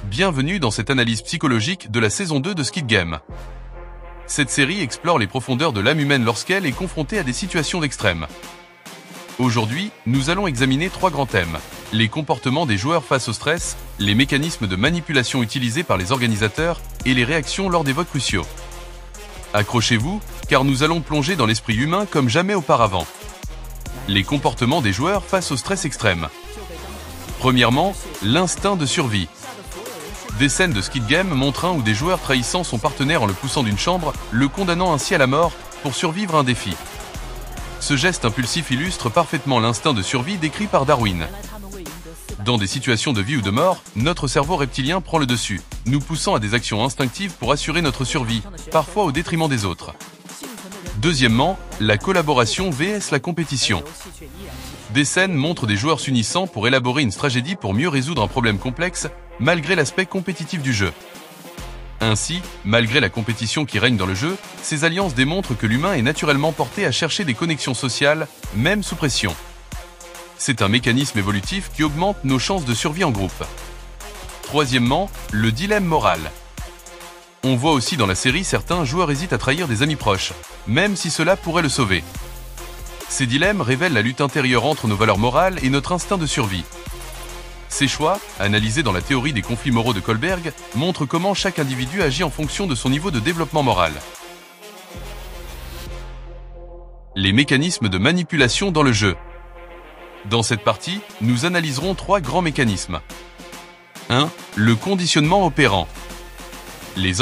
Bienvenue dans cette analyse psychologique de la saison 2 de Squid Game. Cette série explore les profondeurs de l'âme humaine lorsqu'elle est confrontée à des situations extrêmes. Aujourd'hui, nous allons examiner 3 grands thèmes. Les comportements des joueurs face au stress, les mécanismes de manipulation utilisés par les organisateurs et les réactions lors des votes cruciaux. Accrochez-vous, car nous allons plonger dans l'esprit humain comme jamais auparavant. Les comportements des joueurs face au stress extrême. Premièrement, l'instinct de survie. Des scènes de Squid Game montrent un ou des joueurs trahissant son partenaire en le poussant d'une chambre, le condamnant ainsi à la mort pour survivre à un défi. Ce geste impulsif illustre parfaitement l'instinct de survie décrit par Darwin. Dans des situations de vie ou de mort, notre cerveau reptilien prend le dessus, nous poussant à des actions instinctives pour assurer notre survie, parfois au détriment des autres. Deuxièmement, la collaboration vs la compétition. Des scènes montrent des joueurs s'unissant pour élaborer une stratégie pour mieux résoudre un problème complexe, malgré l'aspect compétitif du jeu. Ainsi, malgré la compétition qui règne dans le jeu, ces alliances démontrent que l'humain est naturellement porté à chercher des connexions sociales, même sous pression. C'est un mécanisme évolutif qui augmente nos chances de survie en groupe. Troisièmement, le dilemme moral. On voit aussi dans la série certains joueurs hésitent à trahir des amis proches, même si cela pourrait le sauver. Ces dilemmes révèlent la lutte intérieure entre nos valeurs morales et notre instinct de survie. Ces choix, analysés dans la théorie des conflits moraux de Kohlberg, montrent comment chaque individu agit en fonction de son niveau de développement moral. Les mécanismes de manipulation dans le jeu. Dans cette partie, nous analyserons 3 grands mécanismes. 1. Le conditionnement opérant. Les